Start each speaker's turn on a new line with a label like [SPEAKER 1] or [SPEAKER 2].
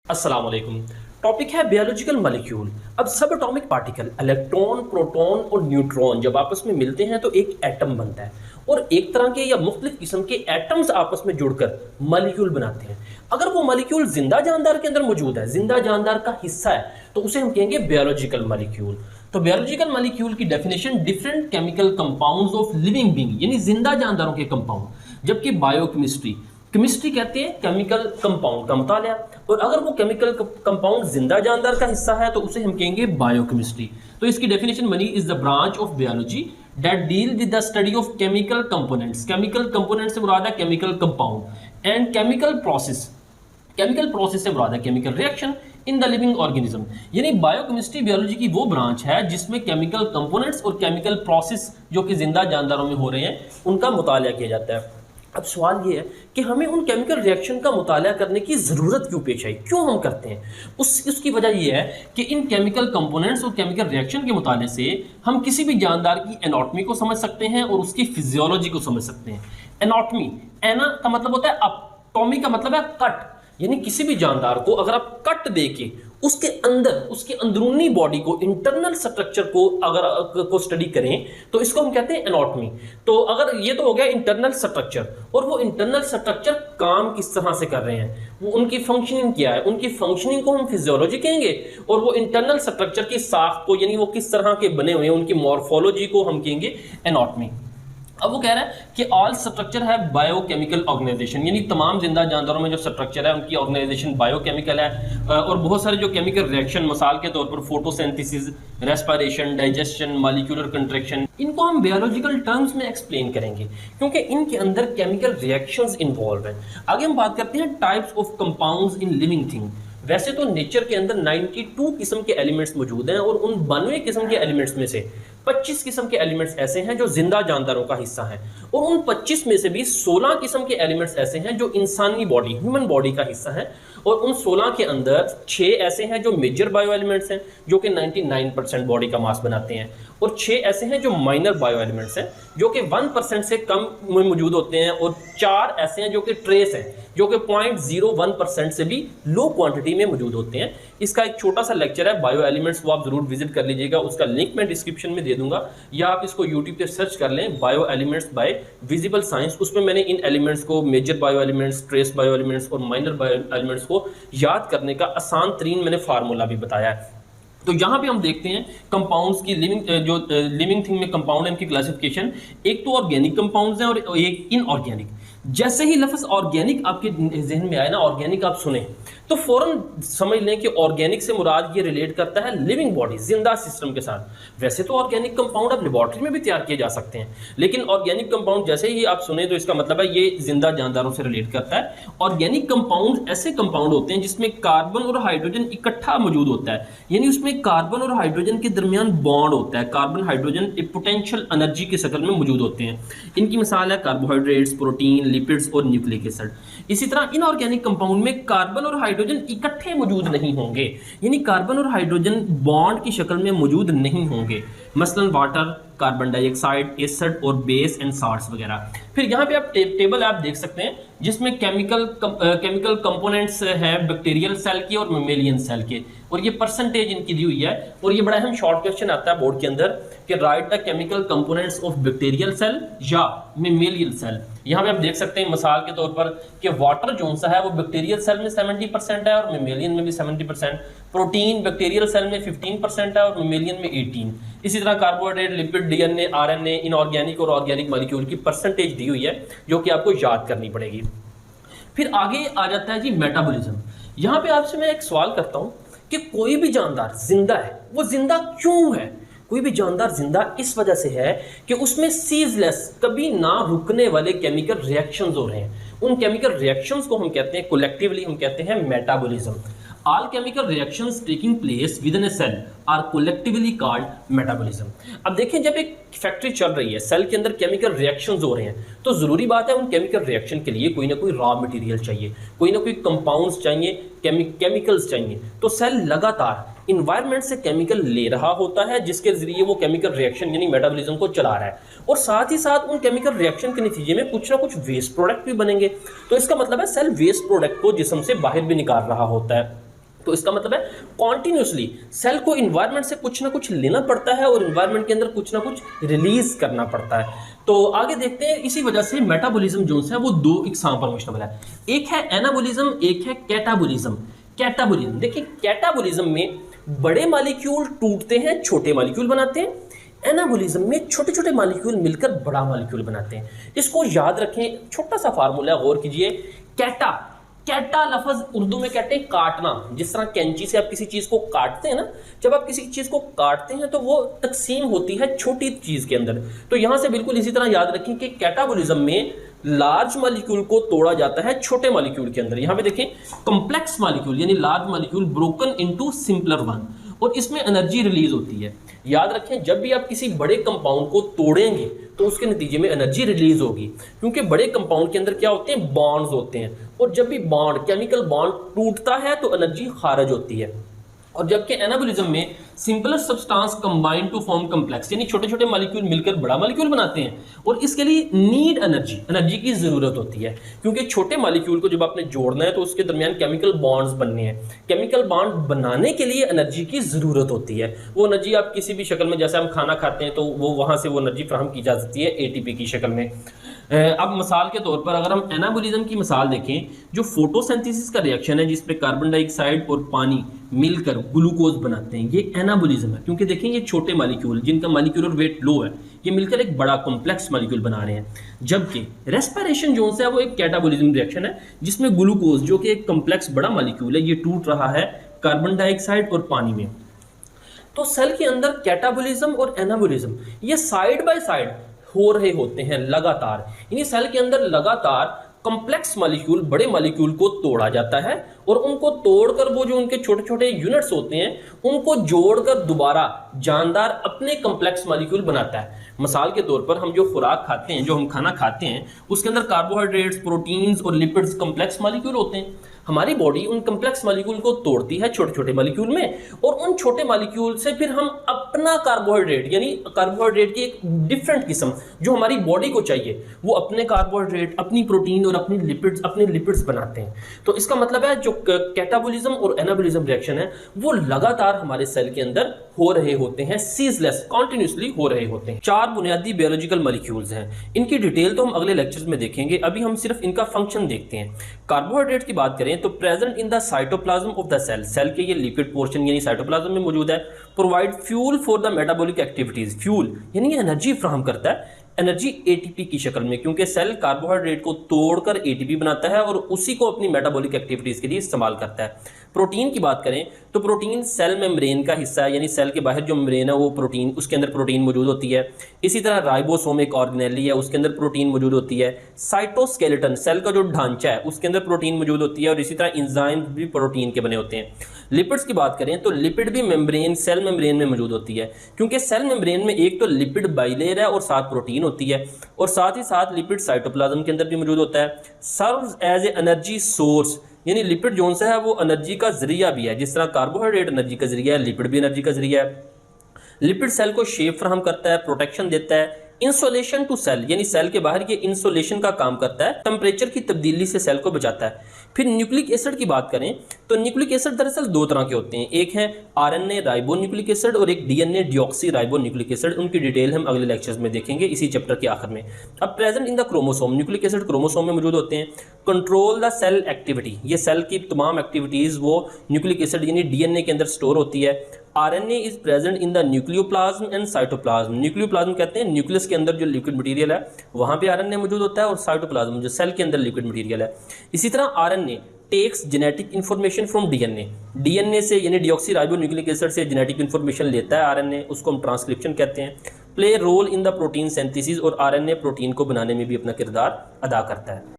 [SPEAKER 1] अस्सलाम वालेकुम। टॉपिक है बायोलॉजिकल मॉलिक्यूल। अब सब एटॉमिक पार्टिकल इलेक्ट्रॉन, प्रोटॉन और न्यूट्रॉन जब आपस में मिलते हैं तो एक एटम बनता है और एक तरह के या मुख्तलिफ किस्म के एटम्स आपस में जुड़कर मॉलिक्यूल बनाते हैं। अगर वो मॉलिक्यूल जिंदा जानदार के अंदर मौजूद है, जिंदा जानदार का हिस्सा है, तो उसे हम कहेंगे बायोलॉजिकल मॉलिक्यूल। तो बायोलॉजिकल मॉलिक्यूल की definition different chemical compounds of living being यानी जिंदा जानदारों के कंपाउंड, जबकि बायोकेमिस्ट्री केमिस्ट्री कहते हैं केमिकल कंपाउंड का मुताला। और अगर वो केमिकल कंपाउंड जिंदा जानदार का हिस्सा है तो उसे हम कहेंगे बायोकेमिस्ट्री। तो इसकी डेफिनेशन बनी is the branch of biology that deal with the study of chemical components. Chemical component से मुराद है chemical compound and chemical process से मुराद है chemical reaction in the living organism. यानी बायोकेमिस्ट्री बायोलॉजी की वो ब्रांच है जिसमें केमिकल कंपोनेंट्स और केमिकल प्रोसेस जो कि जिंदा जानदारों में हो रहे हैं उनका मुताला किया जाता है। अब सवाल ये है कि हमें उन केमिकल रिएक्शन का मुताला करने की ज़रूरत क्यों पेश आई, क्यों हम करते हैं। उसकी वजह यह है कि इन केमिकल कंपोनेंट्स और केमिकल रिएक्शन के मुताले से हम किसी भी जानदार की एनाटॉमी को समझ सकते हैं और उसकी फिजियोलॉजी को समझ सकते हैं। एनाटॉमी, एना का मतलब होता है अप, टॉमी का मतलब है कट, यानी किसी भी जानदार को अगर आप कट दे के उसके अंदर उसके अंदरूनी बॉडी को, इंटरनल स्ट्रक्चर को अगर को स्टडी करें तो इसको हम कहते हैं एनाटॉमी। तो अगर ये तो हो गया इंटरनल स्ट्रक्चर, और वो इंटरनल स्ट्रक्चर काम किस तरह से कर रहे हैं, वो उनकी फंक्शनिंग क्या है, उनकी फंक्शनिंग को हम फिजियोलॉजी कहेंगे। और वो इंटरनल स्ट्रक्चर की साख को, यानी वो किस तरह के बने हुए हैं, उनकी मॉर्फोलॉजी को हम कहेंगे एनाटॉमी। अब वो कह रहा है कि ऑल स्ट्रक्चर है बायोकेमिकल ऑर्गेनाइजेशन, यानी तमाम जिंदा जानदारों में जो स्ट्रक्चर है उनकी ऑर्गेनाइजेशन बायोकेमिकल है। और बहुत सारे जो केमिकल रिएक्शन, मिसाल के तौर पर photosynthesis, respiration, digestion, molecular contraction, इनको हम बायोलॉजिकल टर्म्स में एक्सप्लेन करेंगे क्योंकि इनके अंदर केमिकल रिएक्शंस इन्वॉल्व हैं। आगे हम बात करते हैं types of compounds in living thing. वैसे तो नेचर के अंदर 92 किस्म के एलिमेंट्स मौजूद हैं और उन 92 किस्म के एलिमेंट्स में से 25 किस्म के एलिमेंट्स ऐसे हैं जो जिंदा जानदारों का हिस्सा हैं, और उन 25 में से भी 16 किस्म के एलिमेंट्स ऐसे हैं जो इंसानी बॉडी, ह्यूमन बॉडी का हिस्सा है। और उन 16 के अंदर 6 ऐसे हैं जो मेजर बायो एलिमेंट्स हैं जो कि 99% बॉडी का मास बनाते हैं, और 6 ऐसे हैं जो माइनर बायो एलिमेंट्स हैं जो कि 1% से कम में मौजूद होते हैं, और 4 ऐसे हैं जो कि ट्रेस हैं जो कि 0.01% से भी लो क्वांटिटी में मौजूद होते हैं। इसका एक छोटा सा लेक्चर है बायो एलिमेंट्स, वो आप जरूर विजिट कर लीजिएगा, उसका लिंक मैं डिस्क्रिप्शन में दे दूंगा, या आप इसको यूट्यूब पे सर्च कर लें bio elements by Visible Science. उसमें मैंने इन एलिमेंट्स को, major bio elements, trace bio elements और माइनर बायो एलिमेंट्स को याद करने का आसान तरीन मैंने फार्मूला भी बताया है। तो यहाँ पे हम देखते हैं कंपाउंड्स की लिविंग थिंग में कंपाउंड इनकी क्लासिफिकेशन। एक तो ऑर्गेनिक कंपाउंड्स हैं और एक इनऑर्गेनिक। जैसे ही लफ्ज़ ऑर्गेनिक आपके जहन में आए ना, ऑर्गेनिक आप सुने तो फौरन समझ लें कि ऑर्गेनिक से मुराद ये रिलेट करता है लिविंग बॉडी, जिंदा सिस्टम के साथ। वैसे तो ऑर्गेनिक कंपाउंड अब लेबॉर्ट्री में भी तैयार किए जा सकते हैं, लेकिन ऑर्गेनिक कंपाउंड जैसे ही आप सुने तो इसका मतलब है ये जिंदा जानदारों से रिलेट करता है। ऑर्गेनिक कंपाउंड ऐसे कंपाउंड होते हैं जिसमें कार्बन और हाइड्रोजन इकट्ठा मौजूद होता है, यानी उसमें कार्बन और हाइड्रोजन के दरमियान बॉन्ड होता है। कार्बन हाइड्रोजन एक पोटेंशियल एनर्जी की शक्ल में मौजूद होते हैं। इनकी मिसाल है कार्बोहाइड्रेट्स, प्रोटीन, लिपिड्स और न्यूक्लिक एसिड। इसी तरह इनऑर्गेनिक कंपाउंड में कार्बन और हाइड्रोजन इकट्ठे मौजूद नहीं होंगे, यानी कार्बन और हाइड्रोजन बॉन्ड की शक्ल में मौजूद नहीं होंगे, मसलन वाटर, कार्बन डाइऑक्साइड, एसिड और बेस एंड साल्ट्स वगैरह। फिर यहाँ पे आप टेबल आप देख सकते हैं जिसमें केमिकल कंपोनेंट्स है बैक्टीरियल सेल की और मेमेलियन सेल के, और ये परसेंटेज इनकी दी हुई है। और ये बड़ा अहम शॉर्ट क्वेश्चन आता है बोर्ड के अंदर कि write the chemical components of bacterial cell या मेमेलियन सेल। यहाँ पे आप देख सकते हैं मिसाल के तौर पर कि वाटर जो सा है वो बैक्टीरियल सेल में 70% है और मेमेलियन में भी 70%। प्रोटीन बैक्टीरियल सेल में 15% है और मेमेलियन में 18। इसी तरह carbohydrate, lipid, DNA, RNA, inorganic और ऑर्गेनिक मॉलिक्यूल की परसेंटेज दी हुई है जो कि आपको याद करनी पड़ेगी। फिर आगे आ जाता है जी मेटाबॉलिज्म। यहाँ पे आपसे मैं एक सवाल करता हूँ कि कोई भी जानदार जिंदा है, वो जिंदा क्यों है? कोई भी जानदार जिंदा इस वजह से है कि उसमें सीजलेस, कभी ना रुकने वाले केमिकल रिएक्शंस हो रहे हैं। उन केमिकल रिएक्शंस को हम कहते हैं, कोलेक्टिवली हम कहते हैं metabolism. All chemical reactions taking place within a cell are collectively called metabolism। अब देखें, जब एक फैक्ट्री चल रही है, सेल के अंदर केमिकल रिएक्शंस हो रहे हैं, तो ज़रूरी बात है उन केमिकल रिएक्शन के लिए कोई ना कोई रॉ मटेरियल चाहिए, कोई ना कोई कंपाउंड्स चाहिए, केमिकल्स चाहिए। तो सेल लगातार इन्वायरमेंट से केमिकल ले रहा होता है जिसके जरिए वो केमिकल रिएक्शन यानी मेटाबॉलिज्म को चला रहा है, और साथ ही साथ उन केमिकल रिएक्शन के नतीजे में कुछ ना कुछ वेस्ट प्रोडक्ट भी बनेंगे। तो इसका मतलब है सेल वेस्ट प्रोडक्ट को जिस्म से बाहर भी निकाल रहा होता है। तो इसका मतलब है कॉन्टिन्यूसली सेल को इन्वायरमेंट से कुछ ना कुछ लेना पड़ता है और इन्वायरमेंट के अंदर कुछ ना कुछ रिलीज करना पड़ता है। तो आगे देखते हैं, इसी वजह से मेटाबॉलिज्म जो है वो दो इकसाम पर मुश्तमिल है, एक है एनाबॉलिज्म, एक है कैटाबॉलिज्म। कैटाबॉलिज्म देखिए, कैटाबॉलिज्म में बड़े मॉलिक्यूल टूटते हैं, छोटे मॉलिक्यूल बनाते हैं। एनाबॉलिज्म में छोटे छोटे मॉलिक्यूल मिलकर बड़ा मॉलिक्यूल बनाते हैं। इसको याद रखें, छोटा सा फार्मूला गौर कीजिए। कैटा, कैटा लफ्ज उर्दू में कहते हैं काटना। जिस तरह कैंची से आप किसी चीज को काटते हैं ना, जब आप किसी चीज को काटते हैं तो वो तकसीम होती है छोटी चीज के अंदर। तो यहां से बिल्कुल इसी तरह याद रखें कि कैटाबॉलिज्म में लार्ज मॉलिक्यूल को तोड़ा जाता है छोटे मॉलिक्यूल के अंदर। यहां पे देखें, कॉम्प्लेक्स मॉलिक्यूल यानी large molecule broken into simpler one, और इसमें एनर्जी रिलीज होती है। याद रखें, जब भी आप किसी बड़े कंपाउंड को तोड़ेंगे तो उसके नतीजे में एनर्जी रिलीज होगी, क्योंकि बड़े कंपाउंड के अंदर क्या होते हैं, बॉन्ड्स होते हैं, और जब भी बॉन्ड, केमिकल बॉन्ड टूटता है तो एनर्जी खारिज होती है। और जबकि एनाबॉलिज्म में simpler substance combine to form complex, यानी छोटे छोटे मॉलिक्यूल मिलकर बड़ा मॉलिक्यूल बनाते हैं, और इसके लिए नीड एनर्जी, एनर्जी की जरूरत होती है, क्योंकि छोटे मॉलिक्यूल को जब आपने जोड़ना है तो उसके दरमियान केमिकल बॉन्ड्स बनने हैं। केमिकल बॉन्ड बनाने के लिए एनर्जी की जरूरत होती है। वो एनर्जी आप किसी भी शक्ल में, जैसे हम खाना खाते हैं तो वो वहां से वो एनर्जी फ्राहम की जा सकती है एटीपी की शक्ल में। अब मिसाल के तौर पर अगर हम एनाबॉलिज्म की मिसाल देखें, जो फोटोसिंथेसिस का रिएक्शन है जिसपे कार्बन डाइऑक्साइड और पानी मिलकर ग्लूकोज बनाते हैं, ये एनाबॉलिज्म है। क्योंकि देखें, ये छोटे मॉलिक्यूल जिनका मॉलिक्यूलर वेट लो है, ये मिलकर एक बड़ा कॉम्प्लेक्स मॉलिक्यूल बना रहे हैं। जबकि रेस्पिरेशन जो है वो एक कैटाबॉलिज्म रिएक्शन है, जिसमें ग्लूकोज जो कि एक कॉम्प्लेक्स बड़ा मॉलिक्यूल है, ये टूट रहा है कार्बन डाइऑक्साइड और पानी में। तो सेल के अंदर कैटाबॉलिज्म और एनाबॉलिज्म ये साइड बाय साइड हो रहे होते हैं लगातार। यानी सेल के अंदर लगातार कॉम्प्लेक्स मॉलिक्यूल, बड़े मॉलिक्यूल को तोड़ा जाता है, और उनको तोड़कर वो जो उनके छोटे छोटे यूनिट्स होते हैं उनको जोड़कर दोबारा जानदार अपने कॉम्प्लेक्स मॉलिक्यूल बनाता है। मिसाल के तौर पर हम जो खुराक खाते हैं, जो हम खाना खाते हैं, उसके अंदर कार्बोहाइड्रेट्स, प्रोटीन्स और लिपिड्स कॉम्प्लेक्स मॉलिक्यूल होते हैं। हमारी बॉडी उन कॉम्प्लेक्स मॉलिक्यूल को तोड़ती है छोटे छोटे मॉलिक्यूल में, और उन छोटे मॉलिक्यूल से फिर हम अपना कार्बोहाइड्रेट, यानी कार्बोहाइड्रेट की एक डिफरेंट किस्म जो हमारी बॉडी को चाहिए, वो अपने कार्बोहाइड्रेट, अपनी प्रोटीन और अपनी लिपिड्स बनाते हैं। तो इसका मतलब है जो कैटाबॉलिज्म और एनाबॉलिज्म रिएक्शन है वो लगातार हमारे सेल के अंदर हो रहे होते हैं, सीजलेस, कॉन्टिन्यूसली हो रहे होते हैं। 4 बुनियादी बायोलॉजिकल मॉलिक्यूल्स हैं। इनकी डिटेल तो हम अगले लेक्चर्स में देखेंगे, अभी हम सिर्फ इनका फंक्शन देखते हैं। कार्बोहाइड्रेट की बात करें तो present in the cytoplasm of the cell, cell के ये लिपिड पोर्शन यानी साइटोप्लाज्म में मौजूद है। Provide fuel for the metabolic activities, fuel यानी ये एनर्जी फ्राहम करता है, एनर्जी एटीपी की शक्ल में, क्योंकि सेल कार्बोहाइड्रेट को तोड़कर एटीपी बनाता है और उसी को अपनी मेटाबॉलिक एक्टिविटीज के लिए इस्तेमाल करता है। प्रोटीन की बात करें तो प्रोटीन सेल मेम्ब्रेन का हिस्सा है, यानी सेल के बाहर जो मेम्ब्रेन है वो प्रोटीन, उसके अंदर प्रोटीन मौजूद होती है। इसी तरह राइबोसोम एक ऑर्गेनेली है, उसके अंदर प्रोटीन मौजूद होती है। साइटोस्केलेटन, सेल का जो ढांचा है उसके अंदर प्रोटीन मौजूद होती है, और इसी तरह इंजाइम भी प्रोटीन के बने होते हैं। लिपिड्स की बात करें तो लिपिड भी मेम्ब्रेन, सेल मेम्ब्रेन में मौजूद होती है, क्योंकि सेल मेम्ब्रेन में एक तो लिपिड बाइलेयर है और साथ प्रोटीन होती है, और साथ ही साथ लिपिड साइटोप्लाज्म के अंदर भी मौजूद होता है। Serves as a energy source, यानी लिपिड जोन से है वो एनर्जी का जरिया भी है। जिस तरह कार्बोहाइड्रेट एनर्जी का जरिया है, लिपिड भी एनर्जी का जरिया है। लिपिड सेल को शेप फ्राहम करता है, प्रोटेक्शन देता है। इंसोलेशन टू सेल, यानी सेल के बाहर ये इंसोलेशन का काम करता है, टेम्परेचर की तब्दीली से सेल को बचाता है। फिर न्यूक्लिक एसिड की बात करें तो न्यूक्लिक एसिड दरअसल 2 तरह के होते हैं, एक है आरएनए राइबो न्यूक्लिक एसिड और एक DNA deoxy ribo nucleic acid. उनकी डिटेल हम अगले लेक्चर्स में देखेंगे, इसी चैप्टर के आखिर में। अब present in the chromosome, nucleic acid chromosome में मौजूद होते हैं। कंट्रोल द सेल एक्टिविटी, ये सेल की तमाम एक्टिविटीज वो न्यूक्लिक एसिड यानी डीएनए के अंदर स्टोर होती है। RNA is present in the nucleoplasm and cytoplasm, nucleoplasm कहते हैं न्यूक्लियस के अंदर जो लिक्विड मटेरियल है वहां पे आरएनए मौजूद होता है, और साइटोप्लाज्म जो सेल के अंदर लिक्विड मटेरियल है। इसी तरह RNA takes genetic information from DNA, DNA से यानी डिऑक्सी राइबो न्यूक्लिक एसिड से जेनेटिक इन्फॉर्मेशन लेता है आरएनए, उसको हम ट्रांसक्रिप्शन कहते हैं। Play role in the protein synthesis, और आरएनए प्रोटीन को बनाने में भी अपना किरदार अदा करता है।